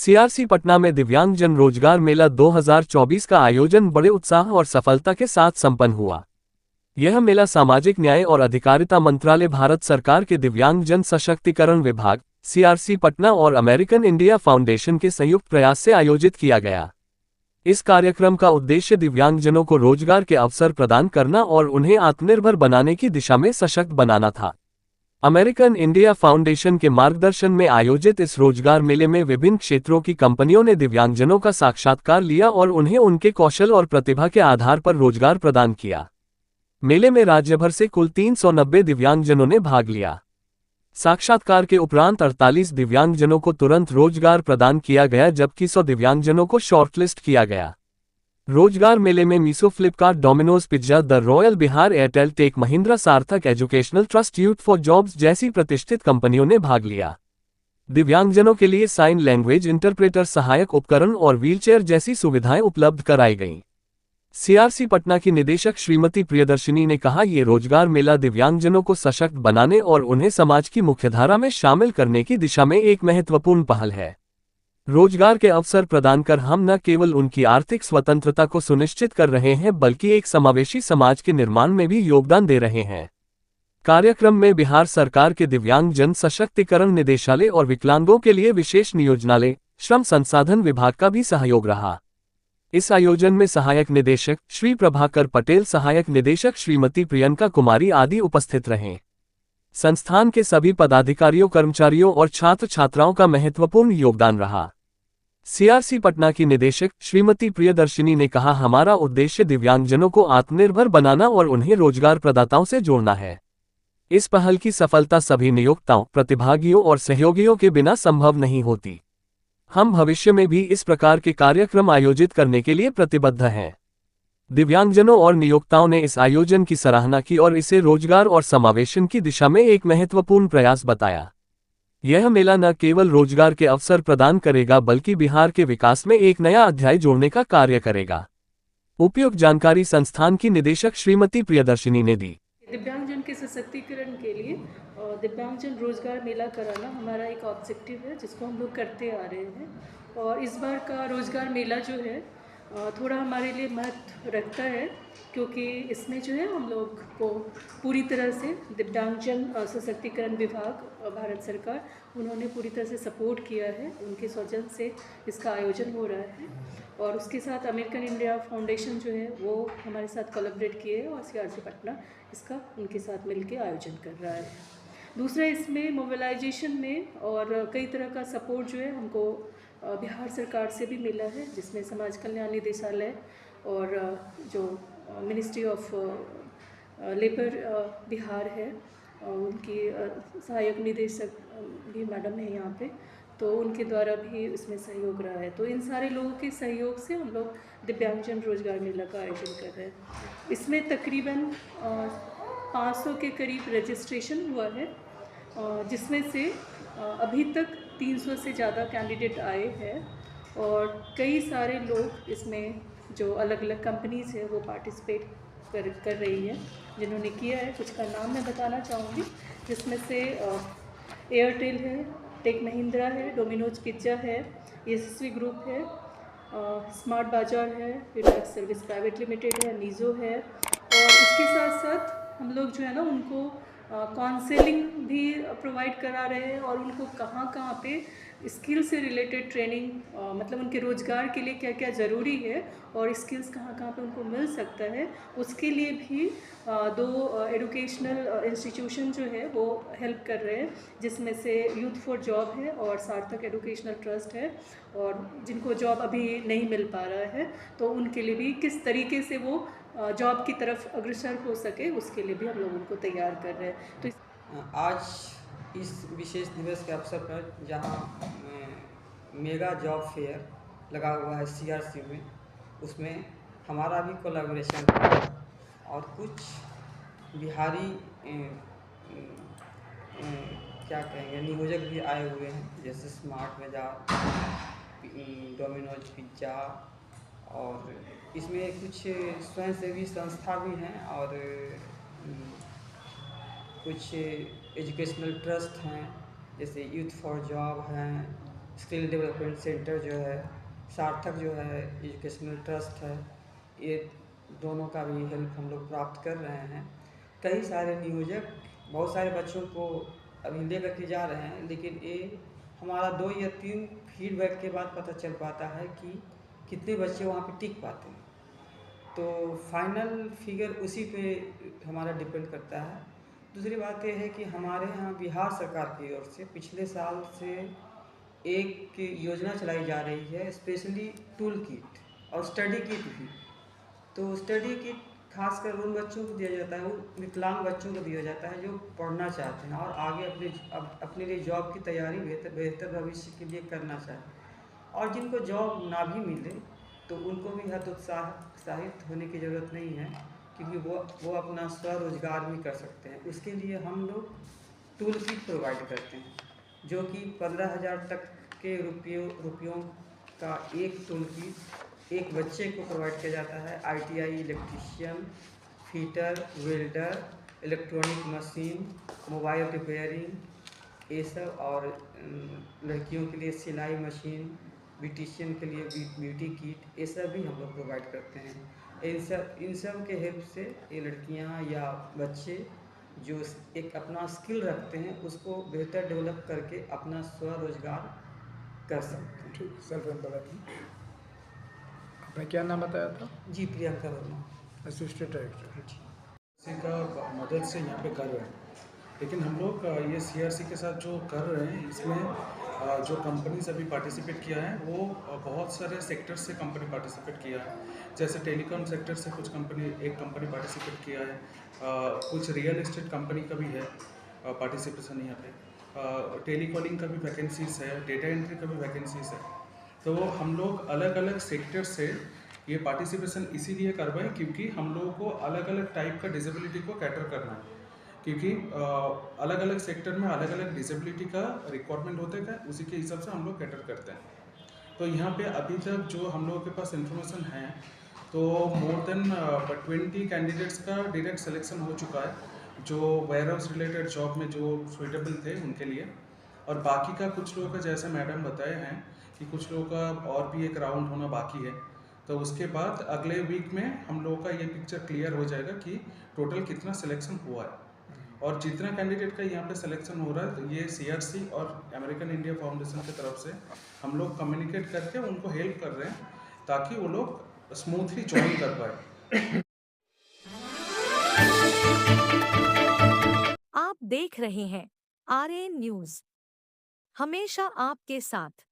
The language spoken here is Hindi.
सीआरसी पटना में दिव्यांगजन रोजगार मेला 2024 का आयोजन बड़े उत्साह और सफलता के साथ संपन्न हुआ। यह मेला सामाजिक न्याय और अधिकारिता मंत्रालय, भारत सरकार के दिव्यांगजन सशक्तिकरण विभाग सीआरसी पटना और अमेरिकन इंडिया फाउंडेशन के संयुक्त प्रयास से आयोजित किया गया। इस कार्यक्रम का उद्देश्य दिव्यांगजनों को रोजगार के अवसर प्रदान करना और उन्हें आत्मनिर्भर बनाने की दिशा में सशक्त बनाना था। अमेरिकन इंडिया फाउंडेशन के मार्गदर्शन में आयोजित इस रोजगार मेले में विभिन्न क्षेत्रों की कंपनियों ने दिव्यांगजनों का साक्षात्कार लिया और उन्हें उनके कौशल और प्रतिभा के आधार पर रोजगार प्रदान किया। मेले में राज्य भर से कुल 390 दिव्यांगजनों ने भाग लिया। साक्षात्कार के उपरांत 48 दिव्यांगजनों को तुरंत रोजगार प्रदान किया गया, जबकि 100 दिव्यांगजनों को शॉर्टलिस्ट किया गया। रोजगार मेले में Meesho, Flipkart, Domino's pizza, the Royal Bihar, Airtel, tech Mahindra, Sarthak educational trust, youth for jobs जैसी प्रतिष्ठित कंपनियों ने भाग लिया। दिव्यांगजनों के लिए साइन लैंग्वेज इंटरप्रेटर, सहायक उपकरण और व्हीलचेयर जैसी सुविधाएं उपलब्ध कराई गईं। सीआरसी पटना की निदेशक श्रीमती प्रियदर्शिनी ने कहा, ये रोजगार मेला दिव्यांगजनों को सशक्त बनाने और उन्हें समाज की मुख्यधारा में शामिल करने की दिशा में एक महत्वपूर्ण पहल है। रोजगार के अवसर प्रदान कर हम न केवल उनकी आर्थिक स्वतंत्रता को सुनिश्चित कर रहे हैं, बल्कि एक समावेशी समाज के निर्माण में भी योगदान दे रहे हैं। कार्यक्रम में बिहार सरकार के दिव्यांग जन सशक्तिकरण निदेशालय और विकलांगों के लिए विशेष नियोजनालय, श्रम संसाधन विभाग का भी सहयोग रहा। इस आयोजन में सहायक निदेशक श्री प्रभाकर पटेल, सहायक निदेशक श्रीमती प्रियंका कुमारी आदि उपस्थित रहे। संस्थान के सभी पदाधिकारियों, कर्मचारियों और छात्र छात्राओं का महत्वपूर्ण योगदान रहा। सीआरसी पटना की निदेशक श्रीमती प्रियदर्शिनी ने कहा, हमारा उद्देश्य दिव्यांगजनों को आत्मनिर्भर बनाना और उन्हें रोजगार प्रदाताओं से जोड़ना है। इस पहल की सफलता सभी नियोक्ताओं, प्रतिभागियों और सहयोगियों के बिना संभव नहीं होती। हम भविष्य में भी इस प्रकार के कार्यक्रम आयोजित करने के लिए प्रतिबद्ध हैं। दिव्यांगजनों और नियोक्ताओं ने इस आयोजन की सराहना की और इसे रोजगार और समावेशन की दिशा में एक महत्वपूर्ण प्रयास बताया। यह मेला न केवल रोजगार के अवसर प्रदान करेगा, बल्कि बिहार के विकास में एक नया अध्याय जोड़ने का कार्य करेगा। उपयुक्त जानकारी संस्थान की निदेशक श्रीमती प्रियदर्शिनी ने दी। दिव्यांगजन के सशक्तिकरण के लिए दिव्यांगजन रोजगार मेला कराना हमारा एक ऑब्जेक्टिव है, जिसको हम लोग करते आ रहे हैं। और इस बार का रोजगार मेला जो है थोड़ा हमारे लिए महत्व रखता है, क्योंकि इसमें जो है हम लोग को पूरी तरह से दिव्यांगजन सशक्तिकरण विभाग, भारत सरकार, उन्होंने पूरी तरह से सपोर्ट किया है। उनके सौजन्य से इसका आयोजन हो रहा है और उसके साथ अमेरिकन इंडिया फाउंडेशन जो है वो हमारे साथ कोलैबोरेट किए और सीआरसी पटना इसका उनके साथ मिलकर आयोजन कर रहा है। दूसरा, इसमें मोबिलाइजेशन में और कई तरह का सपोर्ट जो है हमको बिहार सरकार से भी मिला है, जिसमें समाज कल्याण निदेशालय और जो मिनिस्ट्री ऑफ लेबर बिहार है, उनकी सहायक निदेशक भी मैडम है यहाँ पे, तो उनके द्वारा भी इसमें सहयोग रहा है। तो इन सारे लोगों के सहयोग से हम लोग दिव्यांगजन रोजगार मेला का आयोजन कर रहे हैं। इसमें तकरीबन 500 के करीब रजिस्ट्रेशन हुआ है, जिसमें से अभी तक 300 से ज़्यादा कैंडिडेट आए हैं और कई सारे लोग इसमें जो अलग अलग कंपनीज़ है वो पार्टिसिपेट कर रही है, जिन्होंने किया है। कुछ का नाम मैं बताना चाहूँगी, जिसमें से एयरटेल है, टेक महिंद्रा है, डोमिनोज पिज्जा है, यशस्वी ग्रुप है, स्मार्ट बाजार है, रिलैक्स सर्विस प्राइवेट लिमिटेड है, नीजो है। और इसके साथ साथ हम लोग जो है ना उनको काउंसलिंग भी प्रोवाइड करा रहे हैं और उनको कहाँ कहाँ पे स्किल से रिलेटेड ट्रेनिंग, मतलब उनके रोज़गार के लिए क्या क्या ज़रूरी है और स्किल्स कहाँ कहाँ पे उनको मिल सकता है, उसके लिए भी 2 एजुकेशनल इंस्टीट्यूशन जो है वो हेल्प कर रहे हैं, जिसमें से यूथ फॉर जॉब है और सार्थक एजुकेशनल ट्रस्ट है। और जिनको जॉब अभी नहीं मिल पा रहा है तो उनके लिए भी किस तरीके से वो जॉब की तरफ अग्रसर हो सके, उसके लिए भी हम लोग उनको तैयार कर रहे हैं। तो आज इस विशेष दिवस के अवसर पर जहाँ मेगा जॉब फेयर लगा हुआ है सीआरसी में, उसमें हमारा भी कोलैबोरेशन है और कुछ बिहारी क्या कहेंगे नियोजक भी आए हुए हैं, जैसे स्मार्ट बाजार, डोमिनोज पिज्जा, और इसमें कुछ स्वयंसेवी संस्था भी हैं और कुछ एजुकेशनल ट्रस्ट हैं, जैसे यूथ फॉर जॉब हैं, स्किल डेवलपमेंट सेंटर जो है, सार्थक जो है एजुकेशनल ट्रस्ट है, ये दोनों का भी हेल्प हम लोग प्राप्त कर रहे हैं। कई सारे नियोजक बहुत सारे बच्चों को अभी लेकर के जा रहे हैं, लेकिन ये हमारा 2 या 3 फीडबैक के बाद पता चल पाता है कि कितने बच्चे वहाँ पे टिक पाते हैं। तो फाइनल फिगर उसी पे हमारा डिपेंड करता है। दूसरी बात ये है कि हमारे यहाँ बिहार सरकार की ओर से पिछले साल से एक योजना चलाई जा रही है, स्पेशली टूल किट और स्टडी किट भी। तो स्टडी किट खासकर उन बच्चों को दिया जाता है, उन विकलांग बच्चों को दिया जाता है जो पढ़ना चाहते हैं और आगे अपने लिए जॉब की तैयारी बेहतर भविष्य के लिए करना चाहें। और जिनको जॉब ना भी मिले तो उनको भी हतोत्साहित होने की ज़रूरत नहीं है, क्योंकि वो अपना स्वरोजगार भी कर सकते हैं। उसके लिए हम लोग टूल किट प्रोवाइड करते हैं, जो कि 15,000 तक के रुपयों का एक टूल किट एक बच्चे को प्रोवाइड किया जाता है। ITI electrician, fitter, welder, electronic machine, mobile repairing, ये सब। और लड़कियों के लिए सिलाई मशीन, ब्यूटिशियन के लिए ब्यूटी किट, ये सब भी हम लोग प्रोवाइड करते हैं। इन सब के हेल्प से ये लड़कियां या बच्चे जो एक अपना स्किल रखते हैं उसको बेहतर डेवलप करके अपना स्वरोजगार कर सकते हैं। ठीक, सेल्फ एम्प्लॉयमेंट। आपने क्या नाम बताया था? जी, प्रियंका वर्मा। Assistant director. किसी का मदद से यहाँ पे कर रहे हैं, लेकिन हम लोग ये CRC के साथ जो कर रहे हैं इसमें जो कंपनीज अभी पार्टिसिपेट किया है वो बहुत सारे सेक्टर से कंपनी पार्टिसिपेट किया है। जैसे टेलीकॉम सेक्टर से एक कंपनी पार्टिसिपेट किया है, कुछ रियल एस्टेट कंपनी का भी है पार्टिसिपेशन यहाँ पे, टेलीकॉलिंग का भी वैकेंसीज है, डेटा एंट्री का भी वैकेंसीज है। तो हम लोग अलग अलग सेक्टर से ये पार्टिसिपेशन इसीलिए करवाएं क्योंकि हम लोगों को अलग अलग टाइप का डिसेबिलिटी को कैटर करना है, क्योंकि अलग अलग सेक्टर में अलग अलग डिसेबिलिटी का रिक्वायरमेंट होते हैं, उसी के हिसाब से हम लोग कैटर करते हैं। तो यहाँ पे अभी तक जो हम लोगों के पास इंफॉर्मेशन है तो मोर देन 20 कैंडिडेट्स का डायरेक्ट सिलेक्शन हो चुका है, जो वेयर हाउस रिलेटेड जॉब में जो सुइटेबल थे उनके लिए। और बाकी का कुछ लोगों का जैसे मैडम बताए हैं कि कुछ लोगों का और भी एक राउंड होना बाकी है। तो उसके बाद अगले वीक में हम लोगों का ये पिक्चर क्लियर हो जाएगा कि टोटल कितना सिलेक्शन हुआ है। और जितना कैंडिडेट का यहाँ पे सिलेक्शन हो रहा है तो ये CRC और अमेरिकन इंडिया फाउंडेशन की तरफ से हम लोग कम्युनिकेट करके उनको हेल्प कर रहे हैं ताकि वो लोग स्मूथली ज्वाइन कर पाए। आप देख रहे हैं RN न्यूज, हमेशा आपके साथ।